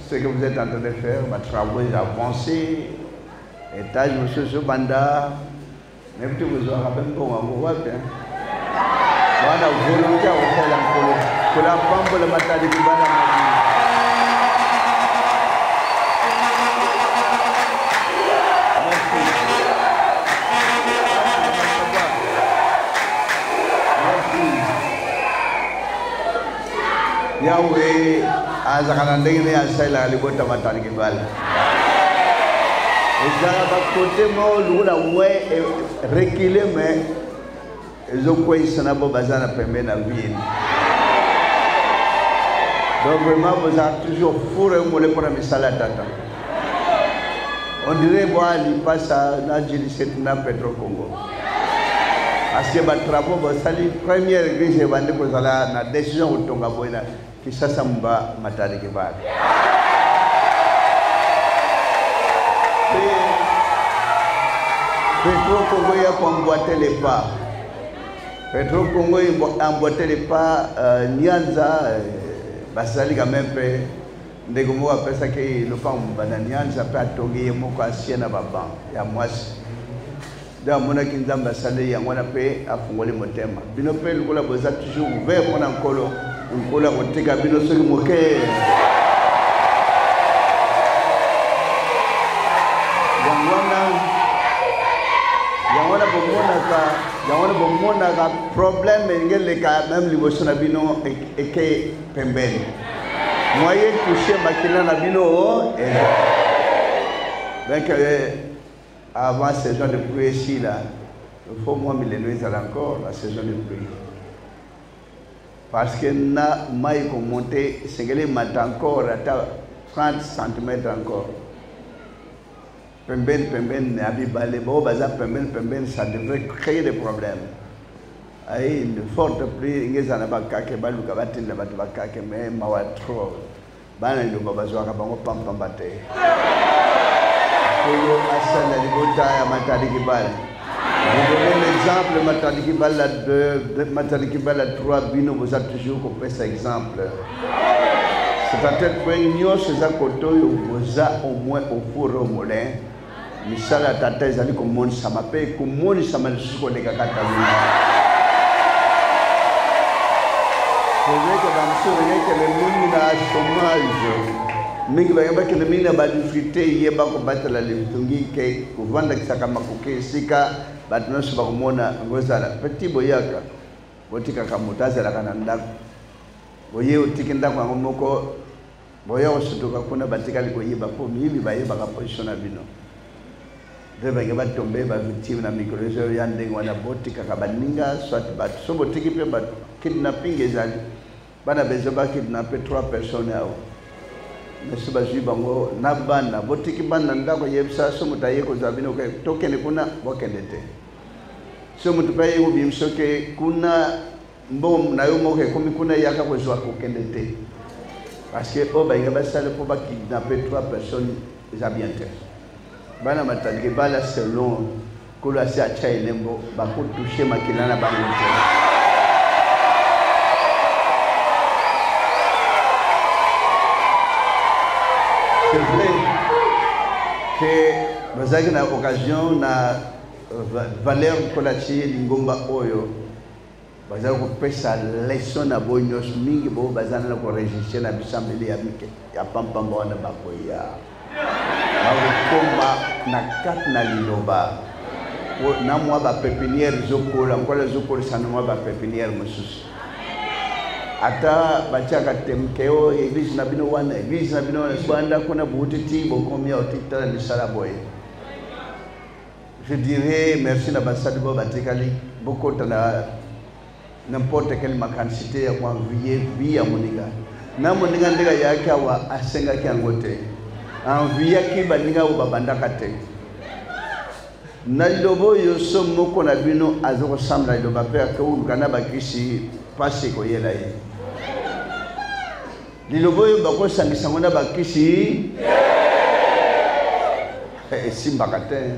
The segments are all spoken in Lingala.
ce que vous êtes en train de faire, votre travaux avancés, étage, monsieur Sobanda, même si vous aurez même bon, vous voyez bien. Voilà, volontaire au fait l'encolo. Pour la femme, pour le matin de Kibana. Yahweh, azakana ndenge ya sala libota matani kibala. Ezala ba côté mo lula ouais reculer mais ezokwa isana bo bazana pembeni na ville. Donc vraiment vous avez toujours fourré mole pour misala tata. On dirait moi il passe na jili na Petro Congo. Parce que les travaux, la première église, c'est la décision de Tonga Boina qui s'assemble Matari Kibal. Petro Congo a emboîté les pas. Petro Congo a emboîté les pas. Nyanza, Basali quand même, Ndegomo a fait ça que le pan Nyanza peut atonger Moko Siena Baba. Il y a moi. Da mona kinzamba sale ya ngwana pe afungole motema bino pe lukola boza toujours ouvert mona nkolo nkola koteka bino soki moke yangwana bomona ka problème ngele ka même liboso na bino eke pembeni moyen toucher makila na bino donc avant la saison de pluie ici, là, il faut moins millénaires encore la saison de pluie. Parce que na maille qu'on monte, c'est que les matins encore à 30 cm encore. Pemben, abibale, pemben, ça devrait créer des problèmes. Aïe, une forte pluie, il y a un bakake, baluka batin la bakake, mais mawa trop. Bana ndo babazo akabango pam bate. Pour Hassan Alibota et Matari Kibal. Vous donnez l'exemple, Matari Kibal a 3 binos, vous avez toujours coupé cet exemple. C'est-à-dire que nous avons au moins au four au moulin. Misala tata ezali komonisa mape komonisa malisusu koleka kata wina. C'est vrai que dans ce moment, que le monde a chômage. Mingi bayamba que le monde a badifrité yeba ko batala litungi ke kuvanda kisaka makuke sika batno suba komona ngozala petit boyaka botika kamutaza la kananda boye utikinda kwa ngomoko boya osutuka kuna batika liko yeba po mimi bayeba ka position na bino. Debe ngeba tombe ba victime na microzo yande ngwana botika kabaninga soit bat so botiki pe bat kidnapping ezali bana bezoba kidnapper 3 personnes ao mais ba jibango na bana botiki bana ndako yebsa so mutaye ko zabino ke tokene kuna bokendete so mutupaye ngo bimsoke kuna mbom na yo moke komi kuna yaka ko zwa ko kendete parce que oba ngeba sale pour ba kidnapper 3 personnes zabiente. Bana matali bala selon kolo si acha elembo ba ko toucher makila na bango. C'est vrai que vous avez une occasion na valeur kolachi lingomba oyo bazali kopesa leçon na bonyos mingi bo bazana na ko registre na bisambeli ya mike ya pampamba wana bakoya komba na kat na liloba na mwa ba pépinière zokola nkola zokola sana mwa ba pépinière mususu ata bachaka temkeo église na bino wana église na bino banda kuna butiti bokomia otita ni saraboy. Je dirais merci na basadi bo batikali beaucoup na n'importe quelle makansité ya kwa vie ya moninga na moninga ndega yake wa asenga kiangote envie ki baninga u babandaka te na lobo yo somo ko na bino azoko samla lo ba pe ko kana bakisi pasi ko yela ye lilobo yo bako sangisa ngona bakisi simba kate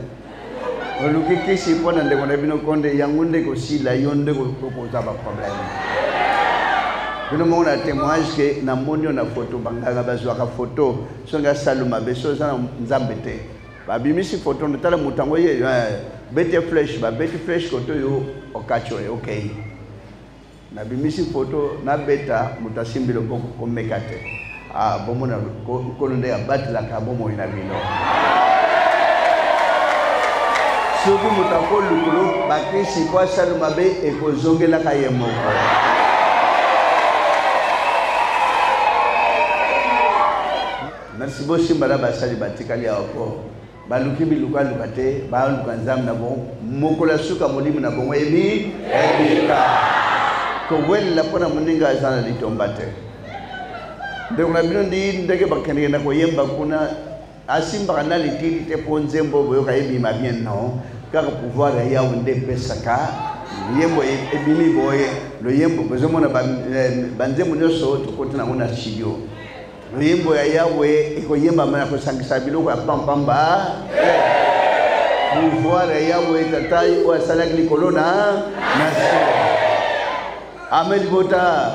oluki kisi pona ndeko na bino konde yangunde ko sila yonde ko poza ba problème Nous avons un témoignage que nous avons une photo, nous avons une photo, nous avons une photo, nous avons une photo, nous avons une flèche, koto yo okacho ok. Na bimisi photo na beta mutasimbilo boko komekate. Ah bomo na kolonde ya batla ka bomo ina bino. Soki mutako lukulu bakisi kwa salu mabe ekozongela ka yemoko. Merci beaucoup mbala basali batikali ako. Baluki biluka lukate ba lukanzam na bon mokola suka molimu na bon ebi ebika ko wella pona muninga sana litombate donc na bino ndi ndege bakene na ko yemba kuna asimba kana litili te ponzembo boyo ka ebi ma bien non car pouvoir ya wonde pesaka yembo ebimi boye lo yembo bezomona banzembo nyoso tukoti na mona studio Yembo ya Yahweh iko yemba mana ko sangisa biloko ya pampamba pouvoir ya Yahweh tatai o salak likolona nasi amen bota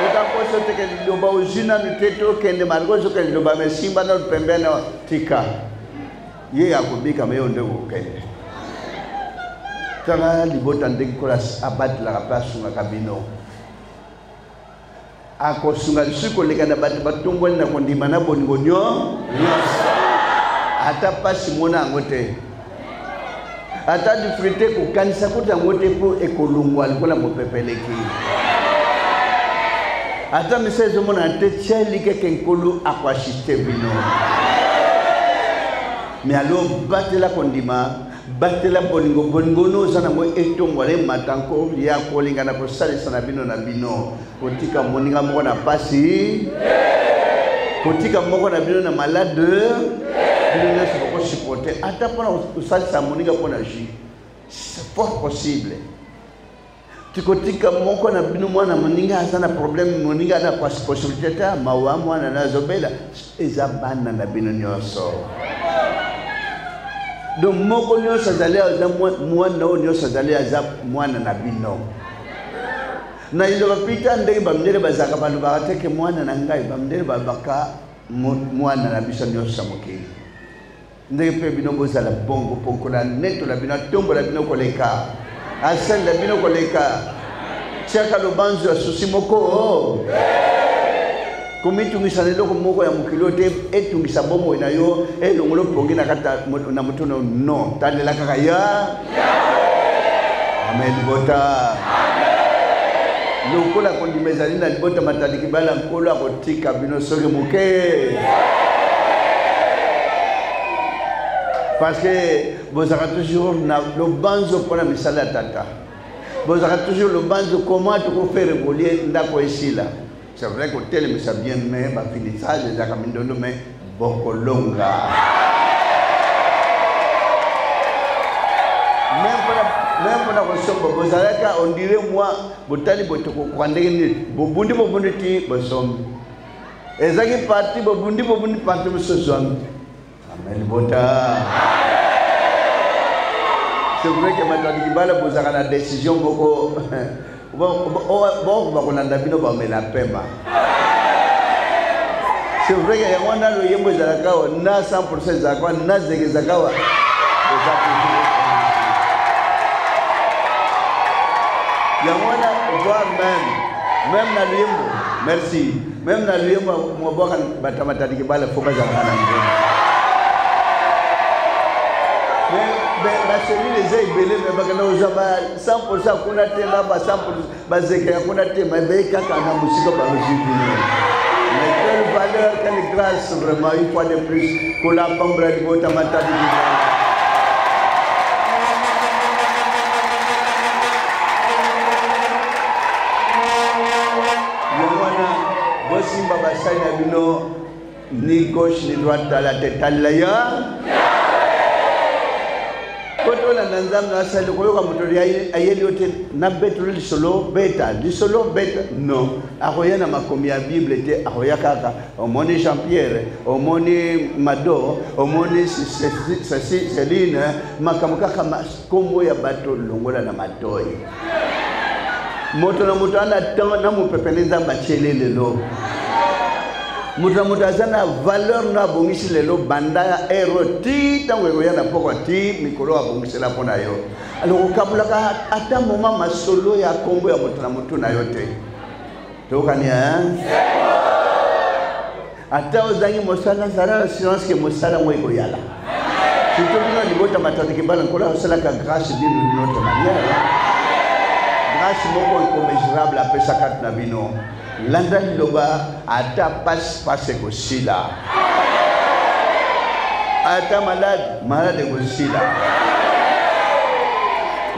bota ko so te ke liloba ujina niteto kende margo so ke liloba mesimba na pembena tika ye akubika meyo ndego kende tala libota ndenge ko abat la place na kabino ako sunga lisuko lekana batumbo na kondima na boningonyo ata pasi mona ngote ata difrite ko kanisa kuta ngote po ekolungwa likola mopepeleki ata misezo mona te cheli ke kenkolu akwashite bino me alo batela kondima batela boningo no sana mo etongwale matanko ya kolinga na kosalisa na bino kotika moninga moko na pasi kotika moko na bino na malade bino ne ko supporter ata pona usalisa moninga pona ji c'est fort possible tikotika moko na bino mwana moninga sana problème moninga na possibilité ta mawa mwana na zobela ezabana na bino nyoso donc moko nyoso zalea za mwana nyoso zalea za mwana na bino na ilo bapita ndenge bamdele bazaka bantu bakateke mwana na ngai bamdele babaka mwana na biso nyoso mokili ndenge pe bino bozala bongo ponkola neto la bino tombo la bino koleka asel la bino koleka chaka lobanzo ya susi moko kumitungisa leloko moko ya mokili te etungisa bomo na yo elongolo pongi na kata na mutono no talela kaka ya amen bota lokola kondimezali na libota matadiki bala nkolo akotika bino soki moke parce que vous avez toujours le banzo pour la misala tata vous avez toujours le banzo comment tu peux faire évoluer ndako esila. C'est vrai que tel me ça bien mais ba finissage de Kamindondo mais beaucoup longa. Même pour la question bozalaka on dirait moi botali botoko kwandenge bobundi ti bosom. Ezaki parti bobundi parti mosozam. Amen bota. C'est vrai que maintenant Kibala bozaka la décision beaucoup bon bakolanda bino bamela pema. C'est vrai que yamwana lo yembo zalakawa na 100% zakawa na zege zakawa yamwana voir même na yembo merci même na yembo mo boka batamata dikibala foka zakana ngene la cellule les belé mais bakana uzaba 100% kuna tena ba 100% bazeke kuna tena mais kaka na musika ba musique mais quelle valeur quelle grâce vraiment une fois de plus que la pambra di bota matadi yomana bosimba basanya bino ni gauche ni droite à la tête ya koto la nanzam na sale koyoka motori ayeli hotel na beto li solo beta non akoya na makomi ya bible te akoya kaka omoni Jean-Pierre omoni Mado omoni Céline makamaka kama kombo ya bato longola na matoi moto na moto ana temps na mo pepeleza machele lelo moto azana valeur na bongisi lelo banda eroti tango ya na poko ti mikolo abongisi la pona yo alors kabulaka ata moment masolo ya kombo ya moto na yo te tokania ata ozangi mosala zara silence que mosala mo yala surtout bino libota matati ke bana kola osala ka grâce d'une autre manière grâce moko incommensurable apesa kat na bino landa liloba ata passe kosila ata malade kosila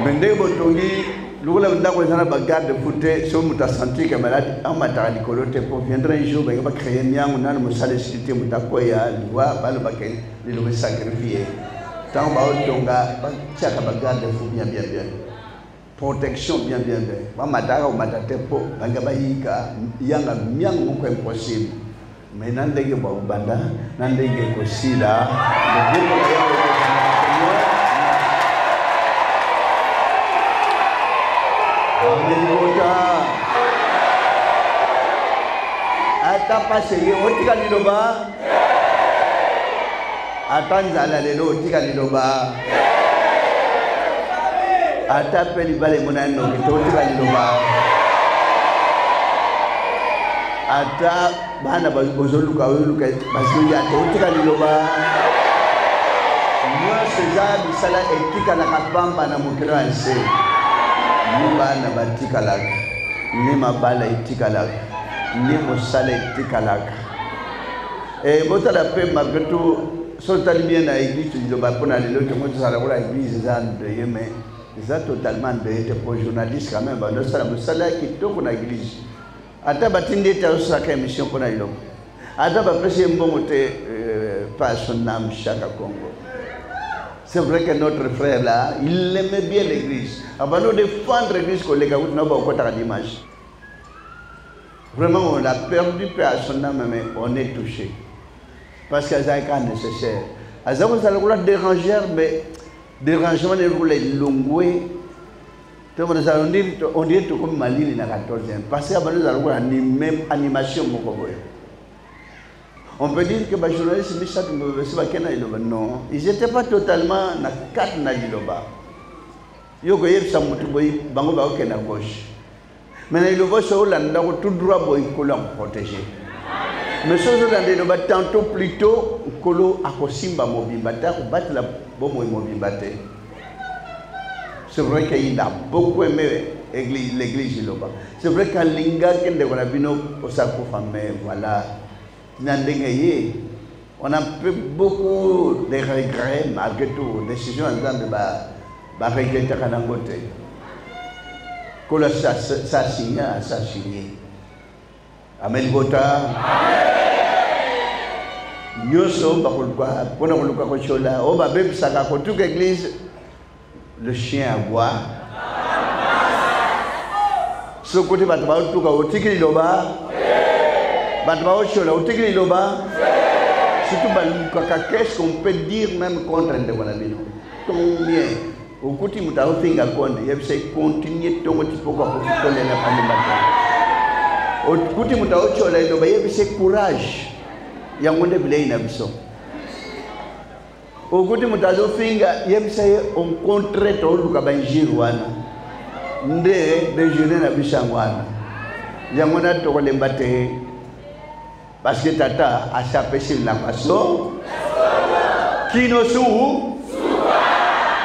bende botongi lugula ndako sana bagarde fute so muta sentir que malade amata likolo te pour viendra un jour ba créer nyangu nana musale cité mutako ya liwa balo bakay lilo sacrifier tant ba otonga ba chaka bagarde fu bien protection bien ba mataka o matate po banga bayika yanga myangu mko impossible mais nandenge ba banda nandenge kosila ndeko yango ata pase ye otika liloba ata nzala lelo otika liloba ata peli bale monano otika liloba ata bana bozoluka bazoya otika liloba moi César bisala etika na kapamba na mokelo anse bana batikalaka ni mabala itikalaka ni mosala itikalaka botala pe malgré tout sotali bien na église liloba pona lelo ke mo tsala ko la église za de mais ça totalement de pour journaliste quand même bano sala mosala kitoko na église ata batinde ta osaka émission pona lelo ata ba presse mbongo te pas son âme Chaka Congo. C'est vrai que notre frère là, il aimait bien l'église. Avant de défendre l'église, collègue, nous n'avons pas de dimanche. Vraiment, on a perdu peu à son âme, mais on est touché. Parce que c'est un nécessaire. À ça, vous allez déranger, mais dérangement de rouler longué. On dit tout comme Mali, il a 14 ans. Parce que nous allons animer animation. On peut dire que les journalistes non, ils n'étaient pas totalement dans 4 nagiloba. Ils ont eu ça à gauche. Mais ils ont tout droit pour protéger. Mais ce sont tantôt plutôt Kolo Akosimba Mobimbata ou battre la bombe Mobimbate. C'est vrai qu'il a beaucoup aimé l'église Iloba. C'est vrai qu'à Linga, quand on a vu nos famille, voilà. On a fait beaucoup de regrets malgré tout, décision en train de regretter à côté. Que ça signé. Amen Bota. Nyoso bakulwa, pona kuluka kochola, oba bebe saka ko toute église le chien à boire. Ce côté ba ba tuka otiki loba. Surtout, qu'est-ce qu'on peut dire même contre Ndewanabino? Combien? Au côté de la finga konde, il y a continuer ton petit peu pour faire la pandémie. Au côté de la chola, il y a courage. Il y a un monde blé na biso. Au côté de la finga, il y a un contrat to luka banjirwana. Nde déjeuner na bisangwana. Il y a un to lembate. Parce que Tata a chapé sur la façon. Qui nous sous?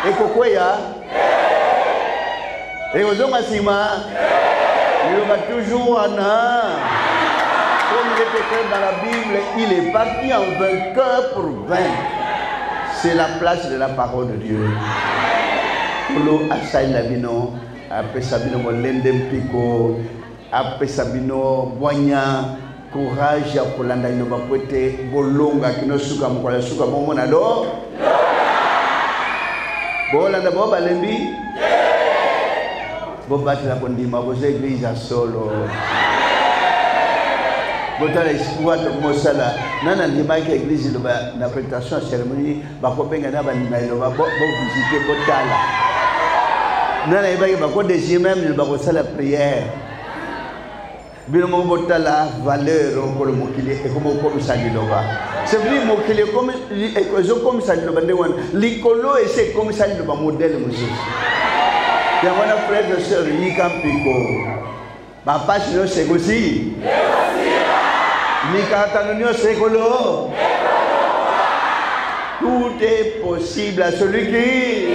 Et Kokoya? Et Ozomasima? Il va toujours en un. Comme il est écrit dans la Bible, il est parti en vainqueur pour vaincre. C'est la place de la parole de Dieu. Polo Asai Labino, après Sabino Molendem Pico, après Sabino Boignan. Courage ya kolanda ino bakwete bolonga kino suka mkola suka bomona do bolanda bo balembi bo batla kondima bo église solo botala espoir de mosala nana ndima ke église lo ba na prestation cérémonie ba ko benga na ba ndima lo ba bo visiter botala Nana ibaki bako désir même le bako ça la prière. Bino mo bota la valeur ko le mokili e ko mo ko misali loba. C'est vrai mokili comme e zo comme misali loba ndewan likolo et c'est comme misali loba modèle Moses. Ya wana frère et sœur yi kampiko. Papa sino c'est aussi. Ni katanonio c'est colo. Tout est possible à celui qui.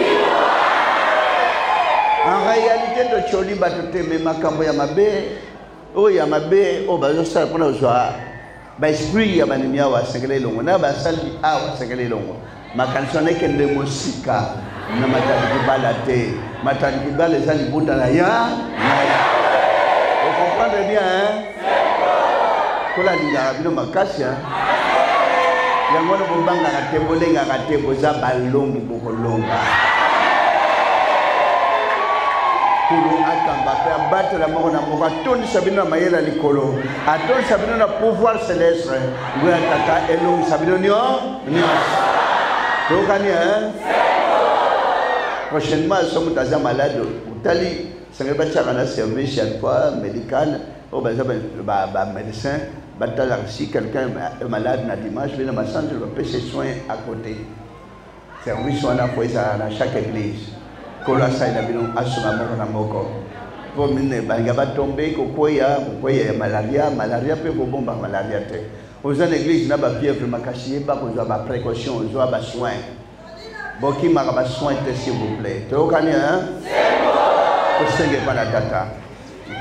En réalité, de Choli Batote, mais ma cambo Yamabe, oh Yamabe, oh Bazosa, pour nous voir. Esprit Yamanimia wa Sangale Longo, na Basali Awa Sangale Longo. Ma canzone est qu'elle est musique, na matani balate, matani balate, les alibous dans la ya. Vous comprenez bien, hein? Pour la ligne arabe, ma casse, hein? Yangono Bobanga, la tembolenga, la temboza, balongi, bokolonga. Pour Akamba, battre la mort, on a tourné Sabino Mayela Nicolo, a tourné Sabino le pouvoir céleste, vous êtes Tata Elong Sabino Nion, donc, hein? Prochainement, nous sommes dans un malade, Tali, ça ne va pas un service chaque fois médical, au médecin, si quelqu'un est malade na dimanche, je vais dans ma santé, je vais payer ses soins à côté. Service on a fait ça dans chaque église. Kola sa ina bino asuma moko na moko. Pour mine banga ba tomber ko koya malaria pe ko bomba malaria te. Aux églises na ba fièvre makashi ba ko ba précaution, zo ba soin. Boki ma ba soin te s'il vous plaît. To kani hein? C'est bon. Ko senge pa na tata.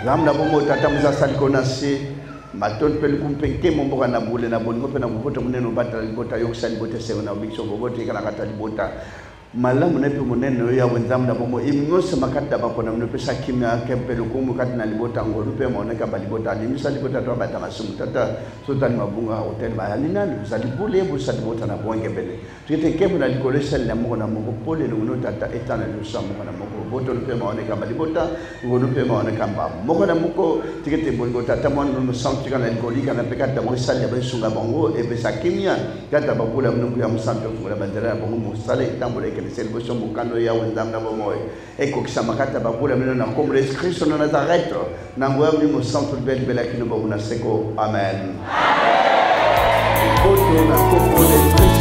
Zamna bomo tata muza sali konasi. Maton pele kumpenke momboka na bule na bolingo pe na bopoto muneno batala libota yoksali bote sewe na bikso bobote kana kata libota. Malamu na pe munene ya wenzam na bomo imose makata ba kona mno pesa kimya kempelo kumu kati na libota ngolu pe maoneka ba libota ni misali libota to ba tamasumu tata sultan mabunga hotel ba alina ni misali bule bu sali bota na bonge bele tete kemu na likole sel na moko na moko pole no tata etana no samu na moko boto pe maoneka ba libota ngolu pe maoneka ba moko na moko tikete bongo tata mon no santi kana likoli kana pe kata mo sali ba sunga bongo e be sakimya kata ba bula mno ya musanto fungula bandera bongo mo sali tambole célébration bukando ya wenzam na bomoy eko kisamakata babula mino na comme les Christ na Nazareth na ngwa mimo centre belle belle kino babuna seko amen. Amen.